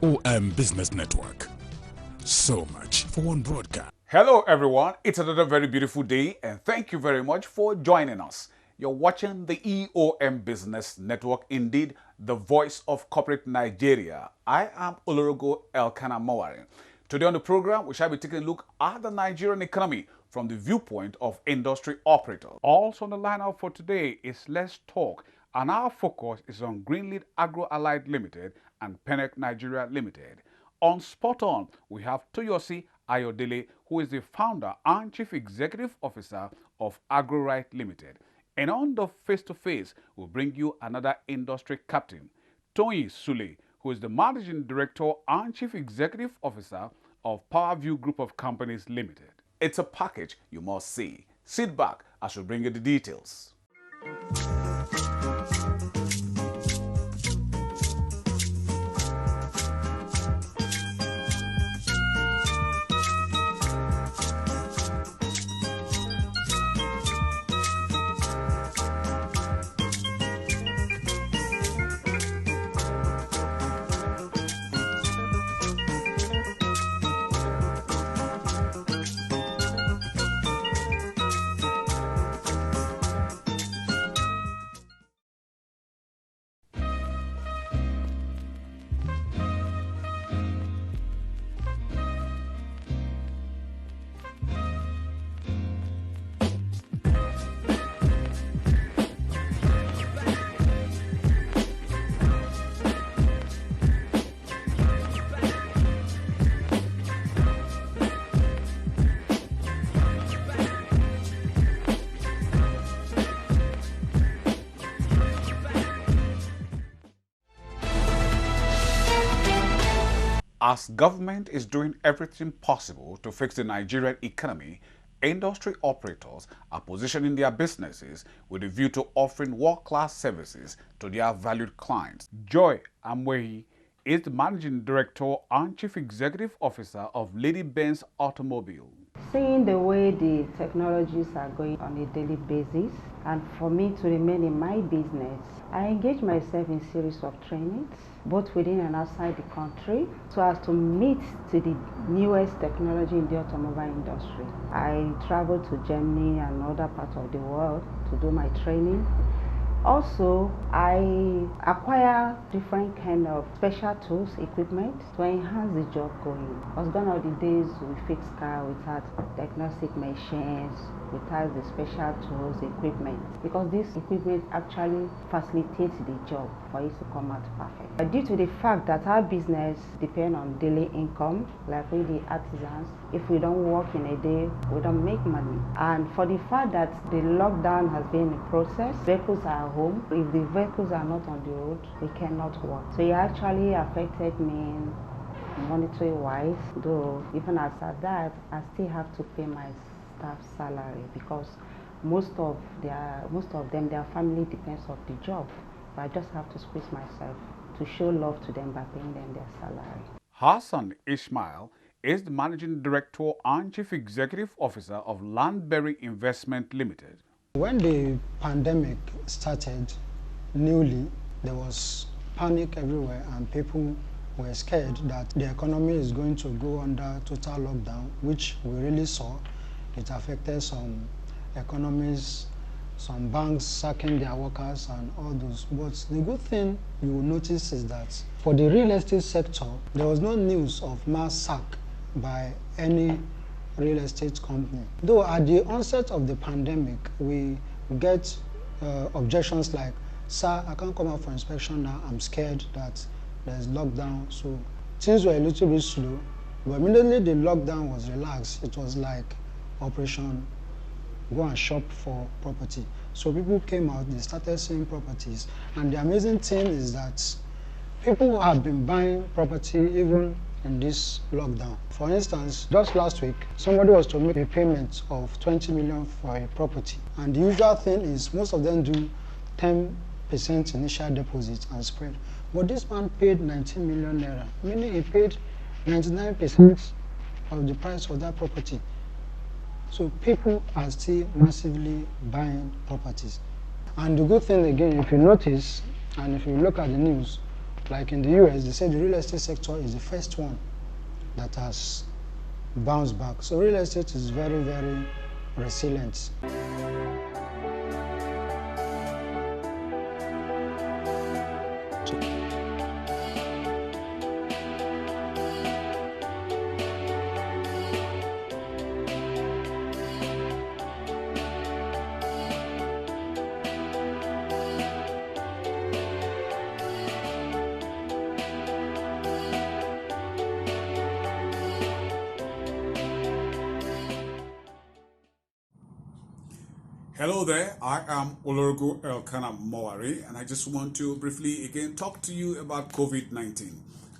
Eom Business Network. So much for one broadcast. Hello everyone, it's another very beautiful day and thank you very much for joining us. You're watching the Eom Business Network, indeed the voice of corporate Nigeria. I am Olorogo Elkanah Mowari. Today on the program, we shall be taking a look at the Nigerian economy from the viewpoint of industry operators. Also on the lineup for today is Let's Talk, and our focus is on GREENLEED Agro-Allied Limited and PENNEK Nigeria Limited. On Spot On, we have Toyosi Ayodele, who is the founder and chief executive officer of AGRORITE Limited. And on the face-to-face, we'll bring you another industry captain, Tony Sule, who is the managing director and chief executive officer of POWERVIEW Group of Companies Limited. It's a package you must see. Sit back as we bring you the details. As government is doing everything possible to fix the Nigerian economy, industry operators are positioning their businesses with a view to offering world-class services to their valued clients. Joy Amwehi is the managing director and chief executive officer of Lady BENZ Automobile. Seeing the way the technologies are going on a daily basis, and for me to remain in my business, I engage myself in series of trainings, both within and outside the country, so as to meet to the newest technology in the automobile industry. I travel to Germany and other parts of the world to do my training. Also, I acquire different kind of special tools, equipment to enhance the job going. Because gone are the days we fix car without diagnostic machines, without the special tools, equipment. Because this equipment actually facilitates the job for it to come out perfect. But due to the fact that our business depends on daily income, like we the artisans, if we don't work in a day, we don't make money. And for the fact that the lockdown has been in process, vehicles are home. If the vehicles are not on the road, we cannot work. So it actually affected me monetary wise, though even as at that, I still have to pay my staff salary because most of them, their family depends on the job. But I just have to squeeze myself to show love to them by paying them their salary. Hassan Ismail is the managing director and chief executive officer of Landberry Investment Limited. When the pandemic started newly, there was panic everywhere and people were scared that the economy is going to go under total lockdown, which we really saw. It affected some economies, some banks sacking their workers and all those. But the good thing you will notice is that for the real estate sector, there was no news of mass sack by any real estate company. Though at the onset of the pandemic, we get objections like, "Sir, I can't come out for inspection now. I'm scared that there's lockdown." So things were a little bit slow. But immediately the lockdown was relaxed, it was like operation go and shop for property. So people came out, they started seeing properties. And the amazing thing is that people have been buying property even in this lockdown. For instance, just last week, somebody was to make a payment of 20 million for a property. And the usual thing is most of them do 10% initial deposit and spread. But this man paid 19 million naira, meaning he paid 99% of the price of that property. So people are still massively buying properties. And the good thing again, if you notice, and if you look at the news, Like in the US, they say the real estate sector is the first one that has bounced back. So real estate is very, very resilient. Hello there, I am Olorgo Elkanah Mowari, and I just want to briefly again talk to you about COVID-19.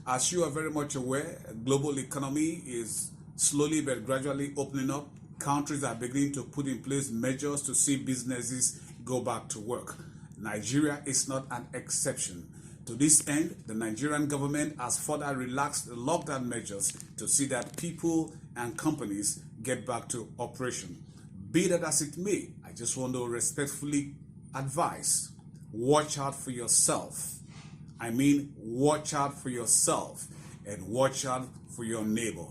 As you are very much aware, global economy is slowly but gradually opening up. Countries are beginning to put in place measures to see businesses go back to work. Nigeria is not an exception. To this end, the Nigerian government has further relaxed the lockdown measures to see that people and companies get back to operation. Be that as it may, I just want to respectfully advise, watch out for yourself. I mean, watch out for yourself and watch out for your neighbor.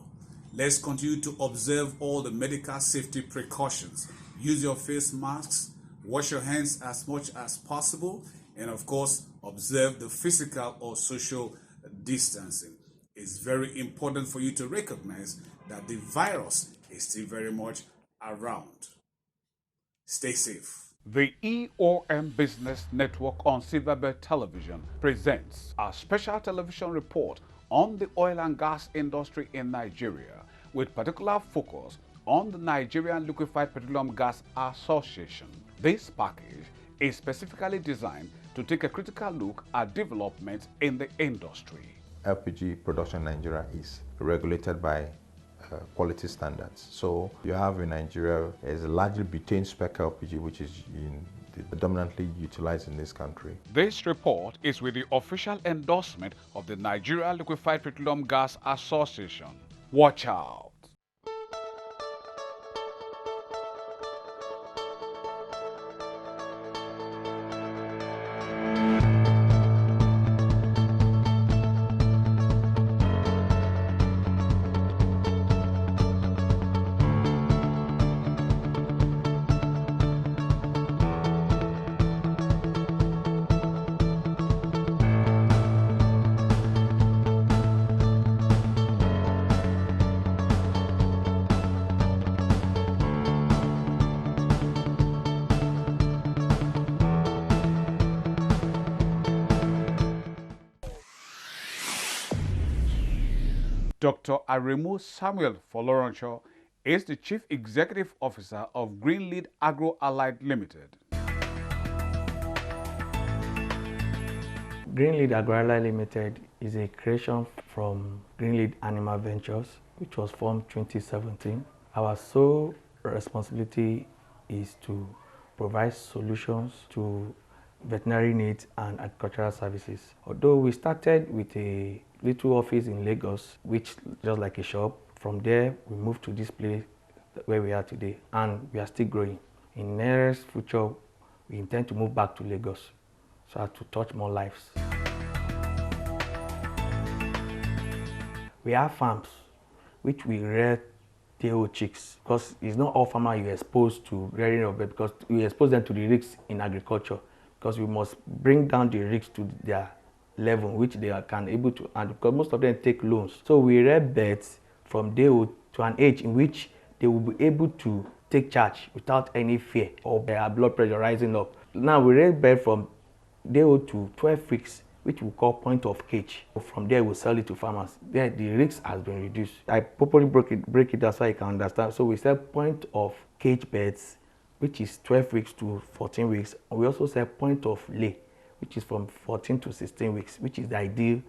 Let's continue to observe all the medical safety precautions. Use your face masks, wash your hands as much as possible, and of course, observe the physical or social distancing. It's very important for you to recognize that the virus is still very much around. Stay safe. The Eom Business Network on Silverbird Television presents a special television report on the oil and gas industry in Nigeria, with particular focus on the Nigerian Liquefied Petroleum Gas Association. This package is specifically designed to take a critical look at developments in the industry. LPG production in Nigeria is regulated by quality standards. So you have in Nigeria is largely butane spec LPG, which is predominantly utilized in this country. This report is with the official endorsement of the Nigeria Liquefied Petroleum Gas Association. Watch out. Dr. Aremu Samuel Folorunsho is the Chief Executive Officer of GREENLEED Agro-Allied Limited. GREENLEED Agro-Allied Limited is a creation from GREENLEED Animal Ventures, which was formed 2017. Our sole responsibility is to provide solutions to veterinary needs and agricultural services. Although we started with a little office in Lagos, which just like a shop. From there, we moved to this place where we are today, and we are still growing. In the nearest future, we intend to move back to Lagos so as to touch more lives. We have farms which we rear tail chicks, because it's not all farmers you expose to rearing of birds, because we expose them to the risks in agriculture, because we must bring down the risks to their level which they can able to, and because most of them take loans. So we rear birds from day old to an age in which they will be able to take charge without any fear or their blood pressure rising up. Now we rear birds from day old to 12 weeks, which we call point of cage. From there, we'll sell it to farmers. There, the risk has been reduced. I properly break it down so I can understand. So we sell point of cage birds, which is 12 weeks to 14 weeks. And we also sell point of lay, which is from 14 to 16 weeks, which is the ideal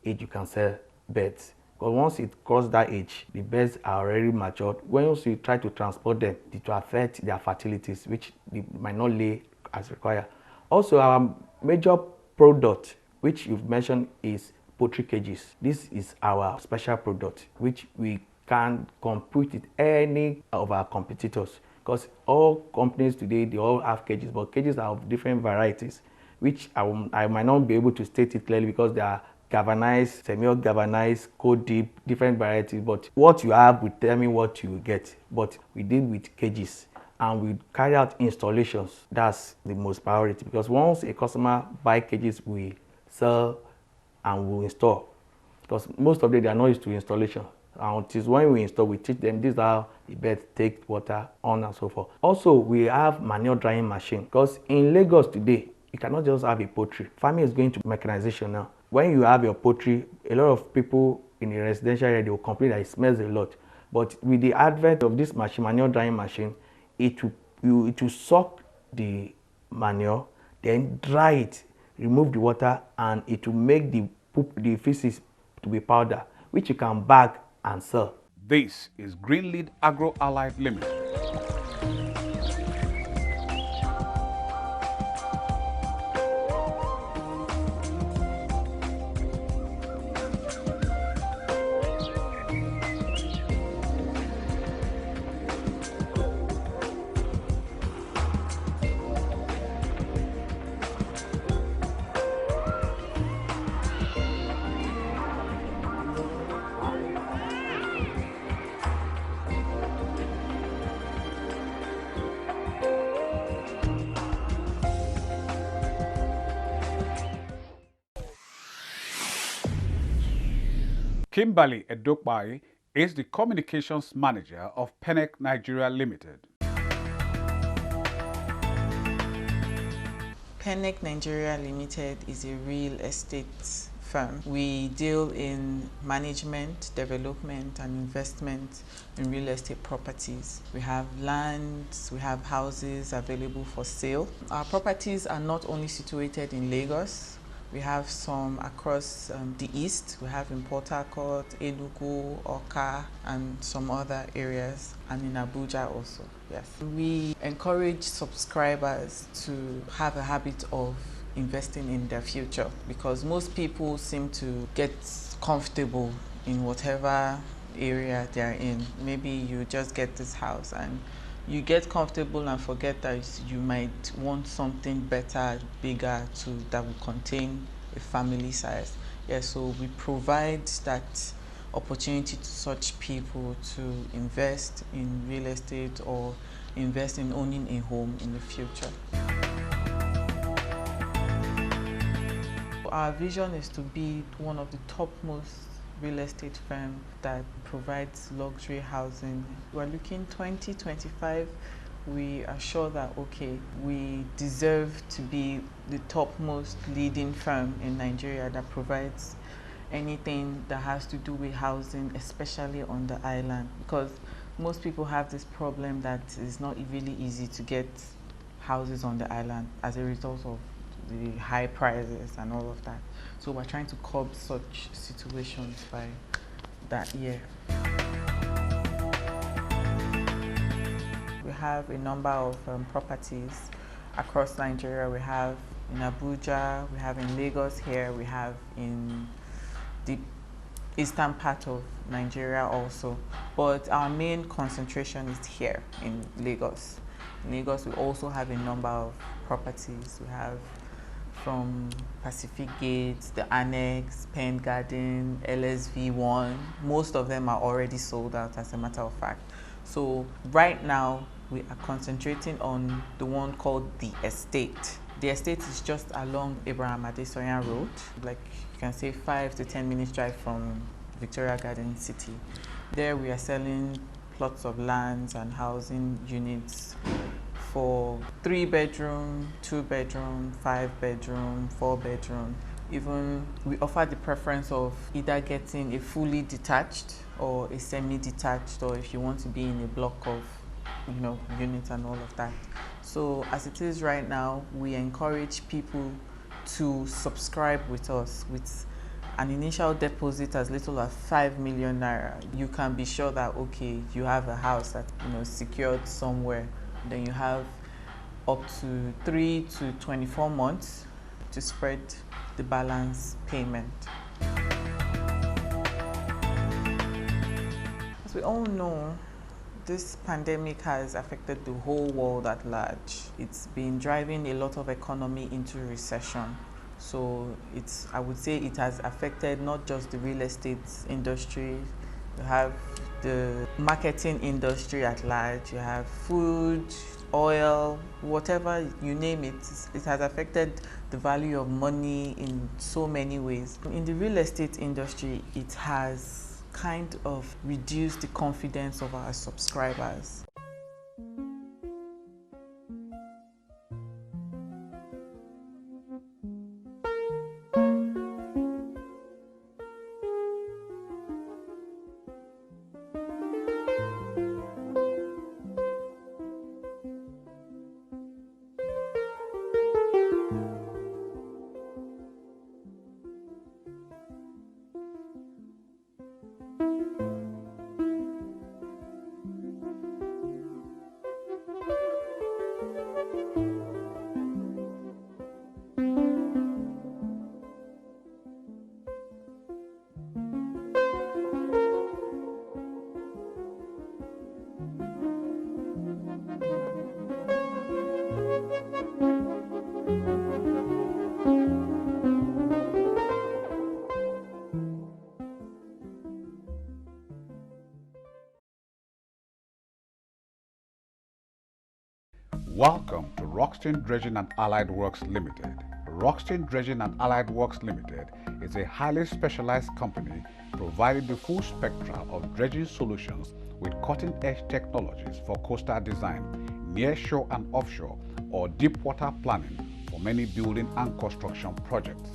age you can sell birds. Because once it crosses that age, the birds are already matured. Once you try to transport them, it will affect their fertilities, which they might not lay as required. Also, our major product, which you've mentioned, is poultry cages. This is our special product, which we can compete with any of our competitors. Because all companies today, they all have cages, but cages are of different varieties, which I might not be able to state it clearly because there are galvanized, semi-galvanized, cold deep, different varieties. But what you have will determine what you get. But we deal with cages and we carry out installations. That's the most priority, because once a customer buy cages, we sell and we install. Because most of them, they are not used to installation. And it is when we install, we teach them this is how the bed take water on and so forth. Also, we have manure drying machine, because in Lagos today, you cannot just have a poultry. Farming is going to mechanization now. When you have your poultry, a lot of people in the residential area, they will complain that it smells a lot. But with the advent of this machine, manure drying machine, it will suck the manure, then dry it, remove the water, and it will make the feces to be powder, which you can bag and sell. This is GREENLEED Agro-Allied Limited. Kimberly Edokpai is the communications manager of PENNEK Nigeria Limited. PENNEK Nigeria Limited is a real estate firm. We deal in management, development, and investment in real estate properties. We have lands, we have houses available for sale. Our properties are not only situated in Lagos. We have some across the east. We have in Port Harcourt, Enugu, Oka, and some other areas, and in Abuja also. Yes. We encourage subscribers to have a habit of investing in their future, because most people seem to get comfortable in whatever area they're in. Maybe you just get this house and you get comfortable and forget that you might want something better, bigger, that will contain a family size. Yeah, so we provide that opportunity to such people to invest in real estate or invest in owning a home in the future. Our vision is to be one of the topmost real estate firm that provides luxury housing. We're looking 2025. We are sure that, okay, we deserve to be the topmost leading firm in Nigeria that provides anything that has to do with housing, especially on the island, because most people have this problem that it's not really easy to get houses on the island as a result of the high prices and all of that. So we're trying to curb such situations by that year. We have a number of properties across Nigeria. We have in Abuja, we have in Lagos here, we have in the eastern part of Nigeria also. But our main concentration is here in Lagos. In Lagos, we also have a number of properties. We have from Pacific Gates, the Annex, Pen Garden, LSV1. Most of them are already sold out, as a matter of fact. So right now, we are concentrating on the one called The Estate. The Estate is just along Abraham Adesoyan Road, like you can say 5 to 10 minutes drive from Victoria Garden City. There we are selling plots of lands and housing units for 3-bedroom, 2-bedroom, 5-bedroom, 4-bedroom. Even we offer the preference of either getting a fully detached or a semi-detached, or if you want to be in a block of, units and all of that. So as it is right now, we encourage people to subscribe with us with an initial deposit as little as 5 million naira. You can be sure that, okay, you have a house that secured somewhere. Then you have up to 3 to 24 months to spread the balance payment. As we all know, this pandemic has affected the whole world at large. It's been driving a lot of economy into recession. So I would say it has affected not just the real estate industry. You have the marketing industry at large. You have food, oil, whatever you name it. It has affected the value of money in so many ways. In the real estate industry, it has kind of reduced the confidence of our subscribers. Welcome to ROCKSON Dredging and Allied Works Limited. ROCKSON Dredging and Allied Works Limited is a highly specialized company providing the full spectrum of dredging solutions with cutting-edge technologies for coastal design, nearshore and offshore, or deep water planning for many building and construction projects.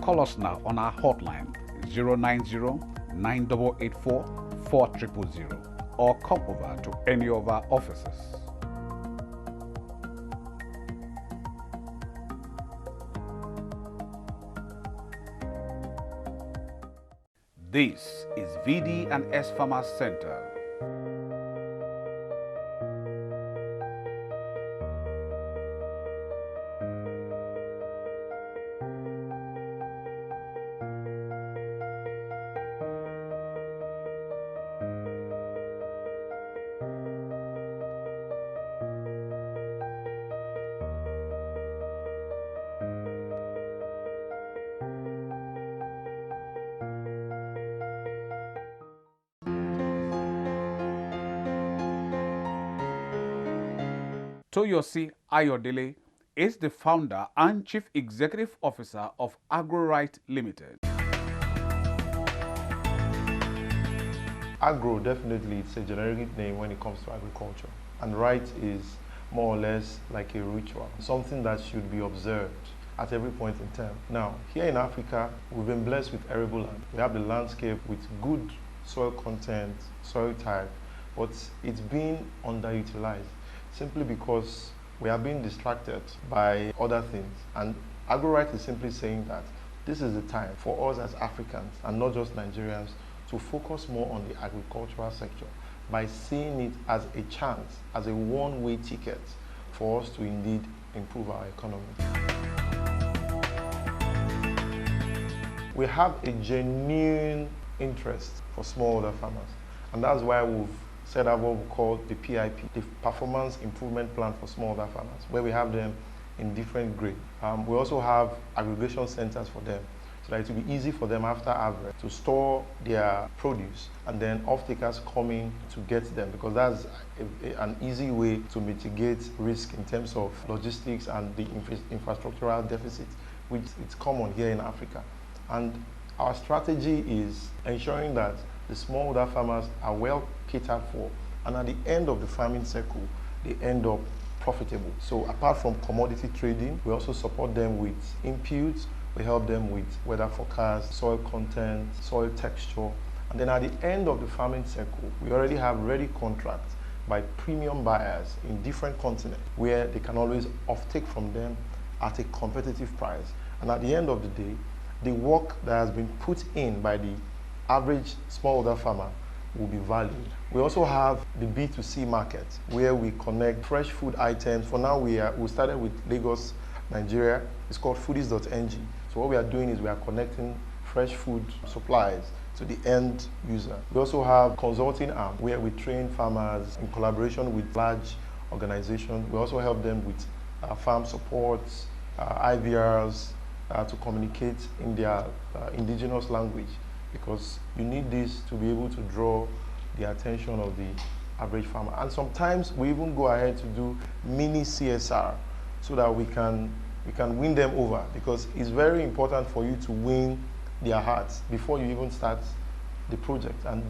Call us now on our hotline 090-9884-4000 or come over to any of our offices. This is VD&S Farmers Center. Toyosi Ayodele is the founder and chief executive officer of AGRORITE Limited. Agro, definitely, it's a generic name when it comes to agriculture. And right is more or less like a ritual, something that should be observed at every point in time. Now, here in Africa, we've been blessed with arable land. We have the landscape with good soil content, soil type, but it's been underutilized simply because we are being distracted by other things. And AGRORITE is simply saying that this is the time for us as Africans, and not just Nigerians, to focus more on the agricultural sector by seeing it as a chance, as a one-way ticket for us to indeed improve our economy. We have a genuine interest for smallholder farmers, and that's why we've set up what we call the PIP, the Performance Improvement Plan for Smallholder Farmers, where we have them in different grades. We also have aggregation centers for them, so that it will be easy for them after harvest to store their produce, and then off-takers coming to get them, because that's an easy way to mitigate risk in terms of logistics and the infrastructural deficit, which is common here in Africa. And our strategy is ensuring that the smallholder farmers are well catered for, and at the end of the farming cycle, they end up profitable. So apart from commodity trading, we also support them with inputs. We help them with weather forecast, soil content, soil texture. And then at the end of the farming cycle, we already have ready contracts by premium buyers in different continents where they can always offtake from them at a competitive price. And at the end of the day, the work that has been put in by the average smallholder farmer will be valued. We also have the B2C market where we connect fresh food items. For now, we started with Lagos, Nigeria. It's called foodies.ng. So what we are doing is we are connecting fresh food supplies to the end user. We also have consulting arm where we train farmers in collaboration with large organizations. We also help them with farm supports, IVRs, to communicate in their indigenous language, because you need this to be able to draw the attention of the average farmer. And sometimes we even go ahead to do mini CSR so that we can win them over, because it's very important for you to win their hearts before you even start the project. And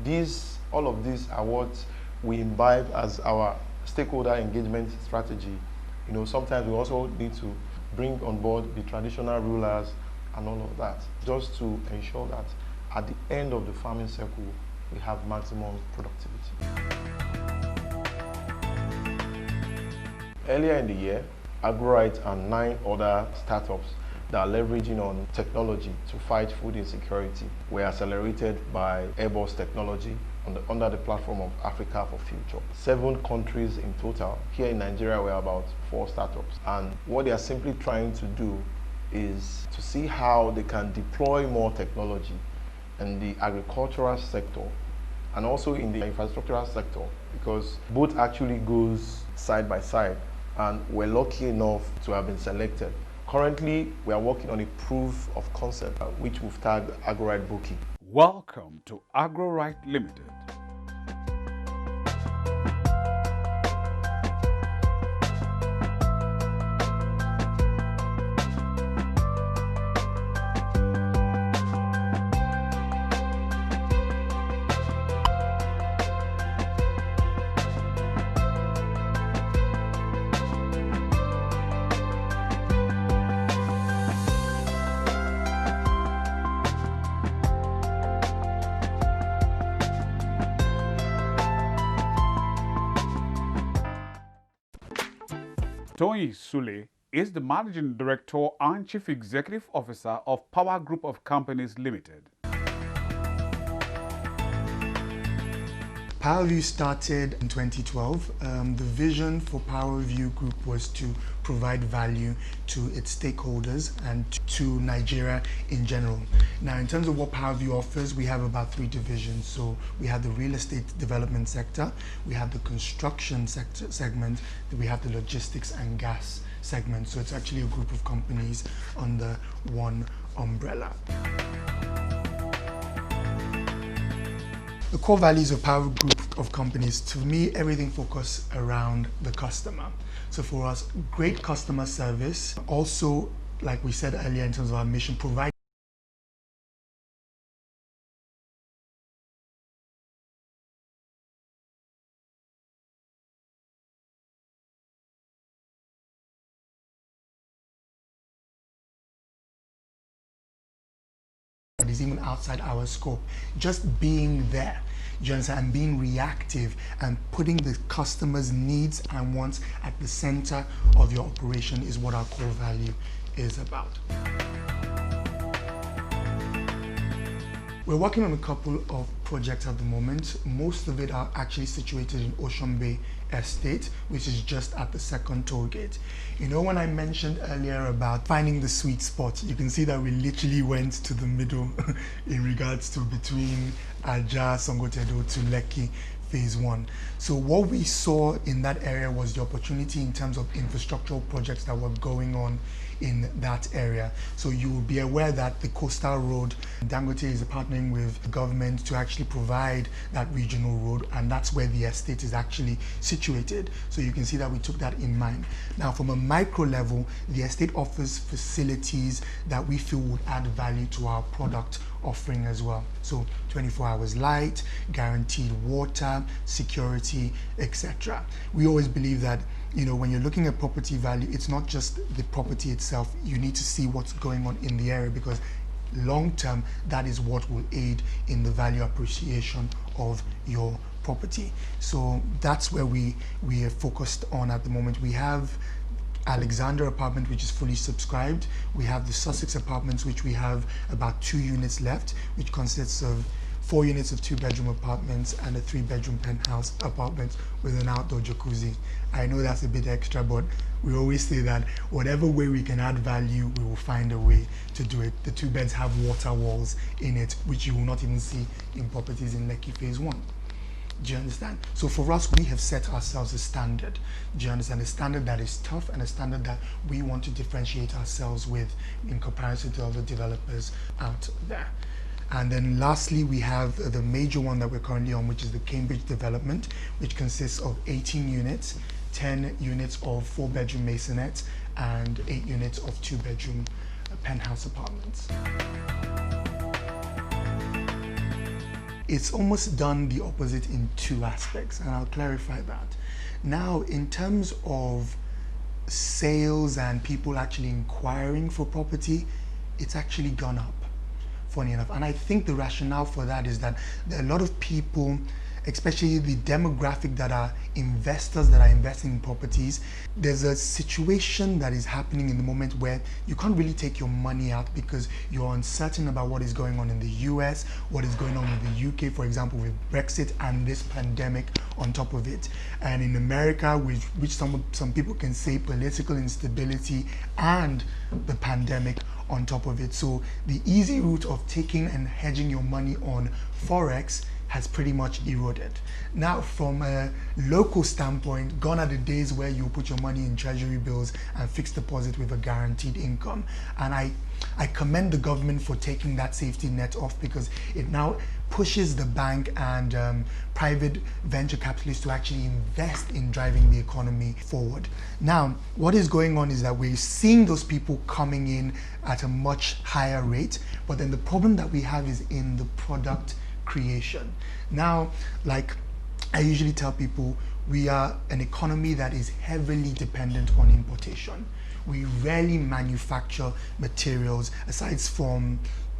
all of these are what we imbibe as our stakeholder engagement strategy. You know, sometimes we also need to bring on board the traditional rulers and all of that, just to ensure that at the end of the farming cycle, we have maximum productivity. Earlier in the year, AGRORITE and 9 other startups that are leveraging on technology to fight food insecurity were accelerated by Airbus technology under the platform of Africa for Future. 7 countries in total. Here in Nigeria, we're about 4 startups. And what they are simply trying to do is to see how they can deploy more technology in the agricultural sector and also in the infrastructural sector, because both actually goes side by side, and we're lucky enough to have been selected. Currently, we are working on a proof of concept, which we've tagged AGRORITE Bookie. Welcome to AGRORITE Limited. Tony Sule is the Managing Director and Chief Executive Officer of Power Group of Companies Limited. POWERVIEW started in 2012. The vision for POWERVIEW Group was to provide value to its stakeholders and to Nigeria in general. Now, in terms of what POWERVIEW offers, we have about 3 divisions. So we have the real estate development sector, we have the construction sector segment, we have the logistics and gas segment. So it's actually a group of companies under one umbrella. The core values of Power Group of Companies, to me, everything focuses around the customer. So for us, great customer service. Also, like we said earlier in terms of our mission, provide that is even outside our scope. Just being there, you understand, and being reactive and putting the customer's needs and wants at the center of your operation is what our core value is about. We're working on a couple of projects at the moment. Most of it are actually situated in Ocean Bay Estate, which is just at the second toll gate. You know, when I mentioned earlier about finding the sweet spot, you can see that we literally went to the middle in regards to between Aja, Songotedo to Lekki Phase 1. So what we saw in that area was the opportunity in terms of infrastructural projects that were going on in that area. So you will be aware that the coastal road, Dangote is partnering with the government to actually provide that regional road, and that's where the estate is actually situated. So you can see that we took that in mind. Now, from a micro level, the estate offers facilities that we feel would add value to our product offering as well. So 24 hours light, guaranteed water, security, etc. We always believe that, you know, when you're looking at property value, it's not just the property itself. You need to see what's going on in the area, because long term, that is what will aid in the value appreciation of your property. So that's where we are focused on at the moment. We have Alexander apartment, which is fully subscribed. We have the Sussex apartments, which we have about 2 units left, which consists of 4 units of 2-bedroom apartments and a 3-bedroom penthouse apartment with an outdoor jacuzzi. I know that's a bit extra, but we always say that whatever way we can add value, we will find a way to do it. The 2 beds have water walls in it, which you will not even see in properties in Lekki Phase 1. Do you understand? So for us, we have set ourselves a standard. Do you understand? A standard that is tough and a standard that we want to differentiate ourselves with in comparison to other developers out there. And then lastly, we have the major one that we're currently on, which is the Cambridge development, which consists of 18 units, 10 units of 4-bedroom masonettes, and 8 units of 2-bedroom penthouse apartments. It's almost done the opposite in 2 aspects, and I'll clarify that. Now, in terms of sales and people actually inquiring for property, it's actually gone up, funny enough. And I think the rationale for that is that there are a lot of people, especially the demographic that are investors that are investing in properties. There's a situation that is happening in the moment where you can't really take your money out because you're uncertain about what is going on in the US, what is going on in the UK, for example, with Brexit and this pandemic on top of it. And in America, which some people can say political instability and the pandemic on top of it. So the easy route of taking and hedging your money on Forex has pretty much eroded. Now, from a local standpoint, gone are the days where you put your money in treasury bills and fixed deposit with a guaranteed income. And I commend the government for taking that safety net off, because it now pushes the bank and private venture capitalists to actually invest in driving the economy forward. Now, what is going on is that we're seeing those people coming in at a much higher rate, but then the problem that we have is in the product creation. Now, like I usually tell people, we are an economy that is heavily dependent on importation. We rarely manufacture materials aside from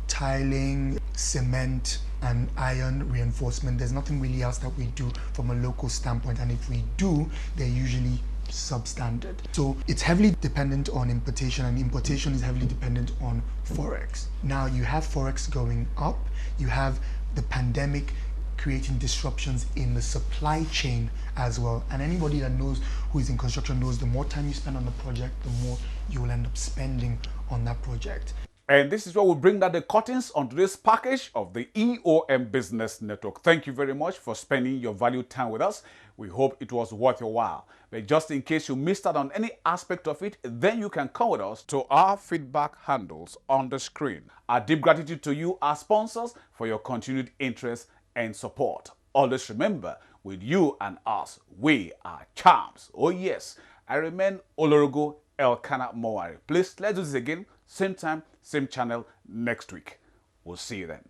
tiling, cement, and iron reinforcement. There's nothing really else that we do from a local standpoint, and if we do, they're usually substandard. So it's heavily dependent on importation, and importation is heavily dependent on Forex. Now you have Forex going up, you have the pandemic creating disruptions in the supply chain as well. And anybody that knows, who is in construction, knows the more time you spend on the project, the more you will end up spending on that project. And this is where we bring down the curtains on today's package of the EOM Business Network. Thank you very much for spending your valued time with us. We hope it was worth your while. But just in case you missed out on any aspect of it, then you can come with us to our feedback handles on the screen. Our deep gratitude to you, our sponsors, for your continued interest and support. Always remember, with you and us, we are champs. Oh yes, I remain Olorogo Elkanah Mowari. Please, let's do this again, same time, same channel next week. We'll see you then.